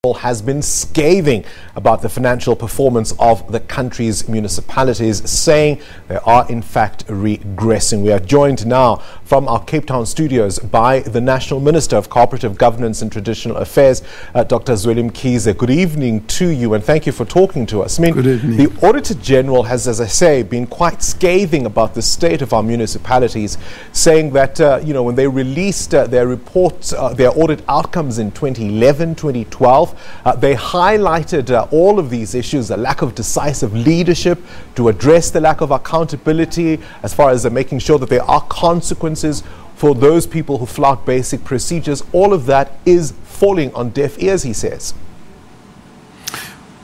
has been scathing about the financial performance of the country's municipalities, saying they are in fact regressing. We are joined now from our Cape Town studios by the National Minister of Cooperative Governance and Traditional Affairs, Dr. Zweli Mkhize. Good evening to you, and thank you for talking to us. Good evening. The Auditor-General has, as I say, been quite scathing about the state of our municipalities, saying that when they released their reports, their audit outcomes in 2011, 2012, they highlighted all of these issues: the lack of decisive leadership to address the lack of accountability, as far as making sure that there are consequences for those people who flout basic procedures. All of that is falling on deaf ears, he says.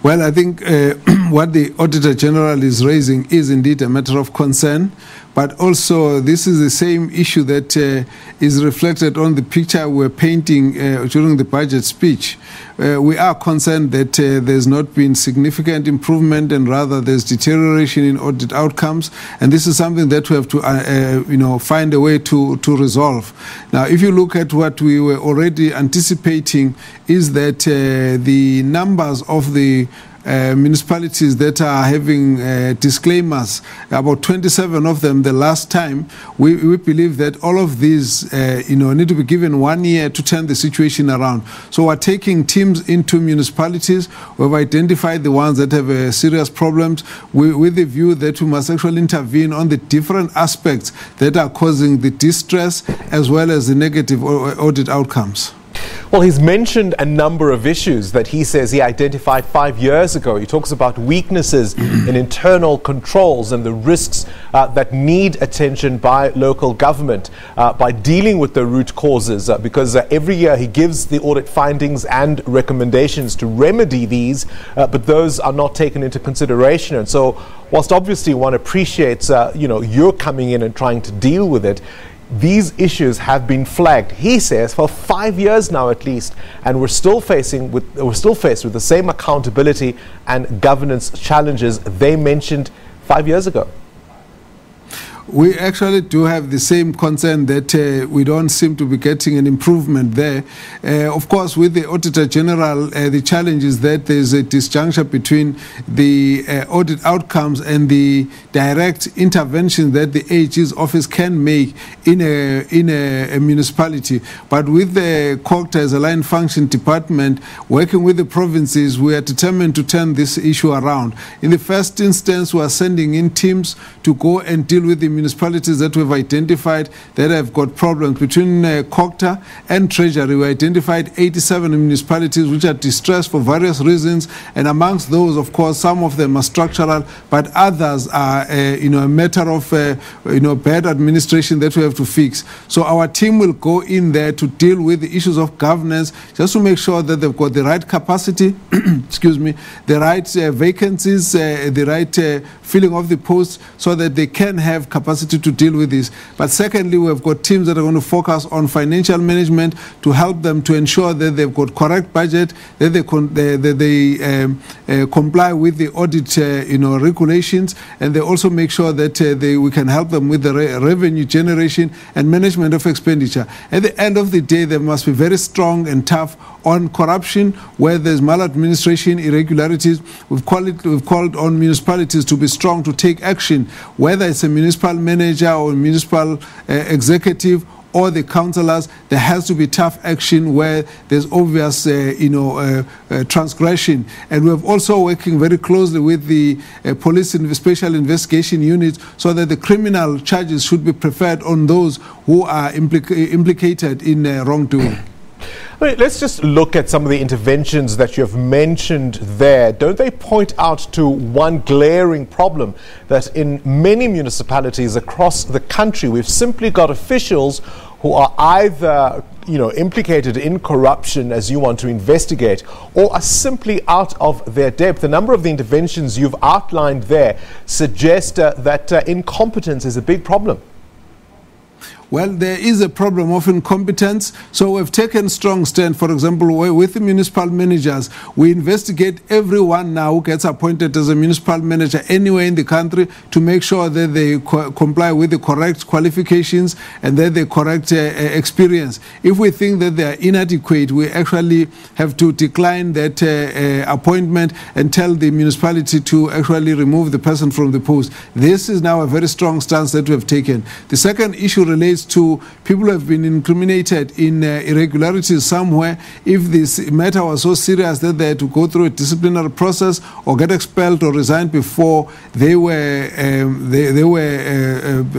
Well, I think what the Auditor-General is raising is indeed a matter of concern, but also this is the same issue that is reflected on the picture we're painting during the budget speech. We are concerned that there's not been significant improvement, and rather there's deterioration in audit outcomes, and this is something that we have to find a way to resolve. Now, if you look at what we were already anticipating, is that the numbers of the municipalities that are having disclaimers, about 27 of them the last time, we believe that all of these need to be given 1 year to turn the situation around. So we're taking teams into municipalities. We've identified the ones that have serious problems with the view that we must actually intervene on the different aspects that are causing the distress as well as the negative audit outcomes. Well, he's mentioned a number of issues that he says he identified 5 years ago. He talks about weaknesses in internal controls and the risks that need attention by local government by dealing with the root causes, because every year he gives the audit findings and recommendations to remedy these, but those are not taken into consideration. And so, whilst obviously one appreciates you're coming in and trying to deal with it, these issues have been flagged, he says, for 5 years now at least, and we're still faced with the same accountability and governance challenges they mentioned 5 years ago. We actually do have the same concern that we don't seem to be getting an improvement there. Of course, with the Auditor-General, the challenge is that there's a disjuncture between the audit outcomes and the direct intervention that the AG's office can make in a municipality. But with the COGTA as a line function department, working with the provinces, we are determined to turn this issue around. In the first instance, we are sending in teams to go and deal with the municipalities that we've identified that have got problems. Between COGTA and Treasury, we identified 87 municipalities which are distressed for various reasons, and amongst those, of course, some of them are structural, but others are a matter of bad administration that we have to fix. So our team will go in there to deal with the issues of governance, just to make sure that they've got the right capacity, excuse me, the right vacancies, the right filling of the posts, so that they can have capacity to deal with this. But secondly, we've got teams that are going to focus on financial management to help them to ensure that they've got correct budget, that they comply with the audit regulations, and they also make sure that we can help them with the revenue generation and management of expenditure. At the end of the day, they must be very strong and tough on corruption. Where there's maladministration, irregularities, we've called on municipalities to be strong, to take action, whether it's a municipal manager or municipal executive or the councillors. There has to be tough action where there's obvious transgression. And we're also working very closely with the police and special investigation units, so that the criminal charges should be preferred on those who are implicated in wrongdoing. Let's just look at some of the interventions that you have mentioned there. Don't they point out to one glaring problem, that in many municipalities across the country, we've simply got officials who are either implicated in corruption, as you want to investigate, or are simply out of their depth? A number of the interventions you've outlined there suggest that incompetence is a big problem. Well, there is a problem of incompetence. So we've taken strong stand. For example, with the municipal managers, we investigate everyone now who gets appointed as a municipal manager anywhere in the country to make sure that they comply with the correct qualifications and that the correct experience. If we think that they are inadequate, we actually have to decline that appointment and tell the municipality to actually remove the person from the post. This is now a very strong stance that we have taken. The second issue relates to people who have been incriminated in irregularities somewhere. If this matter was so serious that they had to go through a disciplinary process or get expelled or resign before they were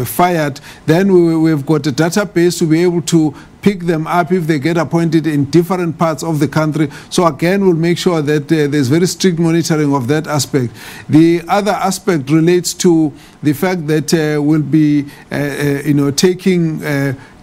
fired, then we've got a database to be able to pick them up if they get appointed in different parts of the country. So again, we'll make sure that there's very strict monitoring of that aspect. The other aspect relates to the fact that we'll be taking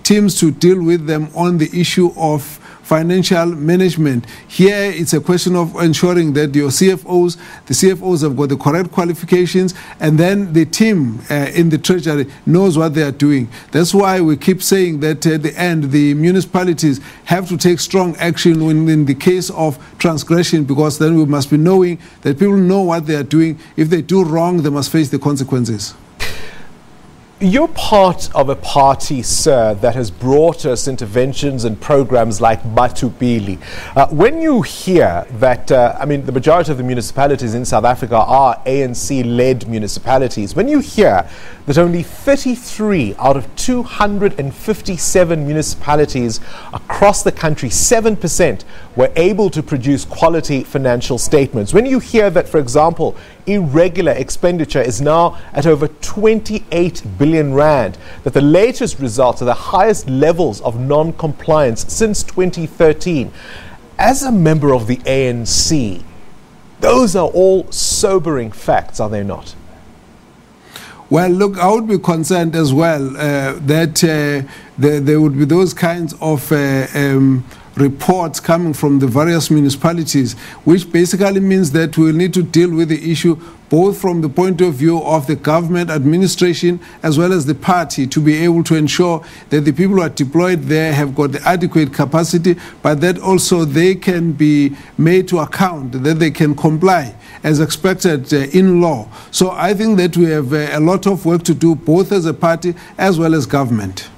teams to deal with them on the issue of financial management. Here, it's a question of ensuring that the CFOs have got the correct qualifications, and then the team in the treasury knows what they are doing. That's why we keep saying that at the end, the municipalities have to take strong action in the case of transgression, because then we must be knowing that people know what they are doing. If they do wrong, they must face the consequences. You're part of a party, sir, that has brought us interventions and programs like Matubili. When you hear that, the majority of the municipalities in South Africa are ANC-led municipalities, when you hear that only 33 out of 257 municipalities across the country, 7%, were able to produce quality financial statements, when you hear that, for example, irregular expenditure is now at over 28 billion rand, that the latest results are the highest levels of non-compliance since 2013. As a member of the ANC, those are all sobering facts, are they not? Well, look, I would be concerned as well that there would be those kinds of reports coming from the various municipalities, which basically means that we'll need to deal with the issue both from the point of view of the government administration as well as the party, to be able to ensure that the people who are deployed there have got the adequate capacity, but that also they can be made to account, that they can comply as expected in law. So I think that we have a lot of work to do, both as a party as well as government.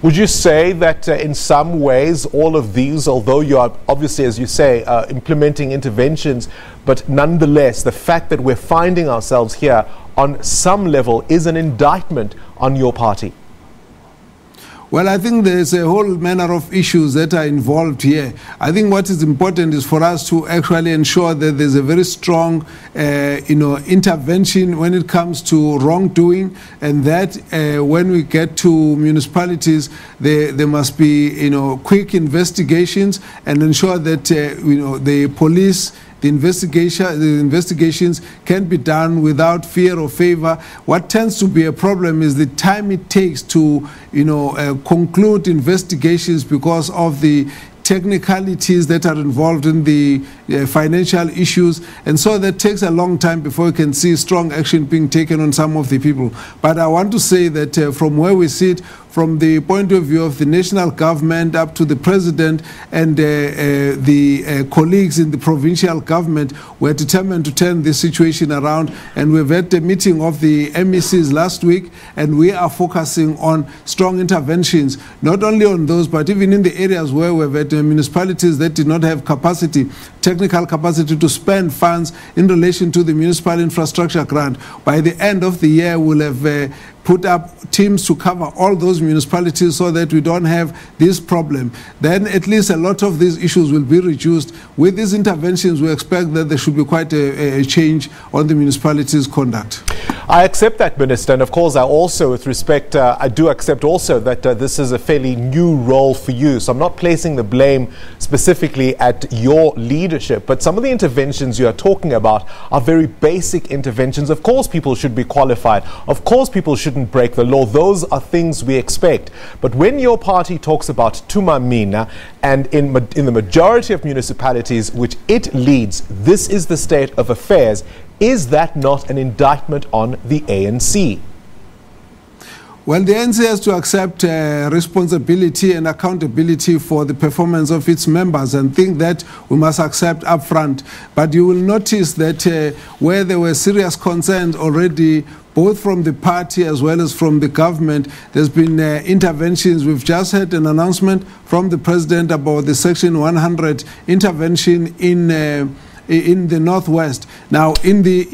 Would you say that in some ways all of these, although you are obviously, as you say, implementing interventions, but nonetheless the fact that we're finding ourselves here on some level is an indictment on your party? Well, I think there's a whole manner of issues that are involved here. I think what is important is for us to actually ensure that there's a very strong, intervention when it comes to wrongdoing, and that when we get to municipalities, there must be, quick investigations, and ensure that, the police, the investigations can be done without fear or favor. What tends to be a problem is the time it takes to, conclude investigations because of the technicalities that are involved in the financial issues, and so that takes a long time before you can see strong action being taken on some of the people. But I want to say that from where we sit, from the point of view of the national government up to the president and the colleagues in the provincial government, we're determined to turn this situation around. And we've had a meeting of the MECs last week, and we are focusing on strong interventions, not only on those, but even in the areas where we've had municipalities that did not have capacity, technical capacity to spend funds in relation to the municipal infrastructure grant. By the end of the year, we'll have put up teams to cover all those municipalities so that we don't have this problem. Then at least a lot of these issues will be reduced. With these interventions, we expect that there should be quite a change on the municipalities' conduct. I accept that, Minister, and of course I also, with respect, I do accept also that this is a fairly new role for you, so I'm not placing the blame specifically at your leadership, but some of the interventions you are talking about are very basic interventions. Of course people should be qualified, of course people shouldn't break the law, those are things we expect. But when your party talks about Tumamina, and in the majority of municipalities which it leads, this is the state of affairs, is that not an indictment on the ANC? Well, the ANC has to accept responsibility and accountability for the performance of its members, and think that we must accept upfront. But you will notice that where there were serious concerns already, both from the party as well as from the government, there's been interventions. We've just had an announcement from the president about the Section 100 intervention in the Northwest. Now, in the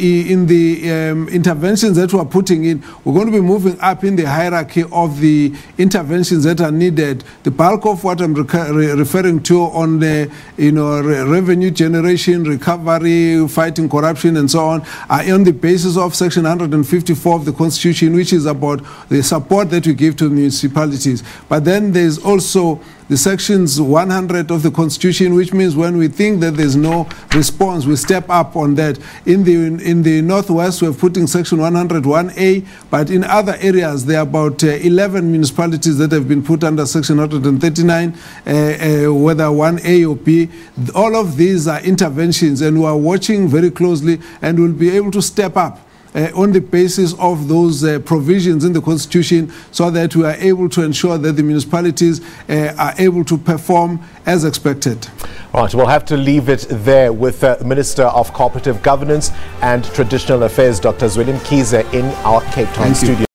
interventions that we're putting in, we're going to be moving up in the hierarchy of the interventions that are needed. The bulk of what I'm referring to on the revenue generation, recovery, fighting corruption, and so on, are on the basis of Section 154 of the Constitution, which is about the support that we give to municipalities. But then there's also the sections 100 of the Constitution, which means when we think that there's no response, we step up on that. In the Northwest, we're putting Section 101A, but in other areas, there are about 11 municipalities that have been put under Section 139, whether 1A or B. All of these are interventions, and we are watching very closely, and we'll be able to step up on the basis of those provisions in the Constitution, so that we are able to ensure that the municipalities are able to perform as expected. All right, we'll have to leave it there with the Minister of Cooperative Governance and Traditional Affairs, Dr. Zweli Mkhize, in our Cape Town studio.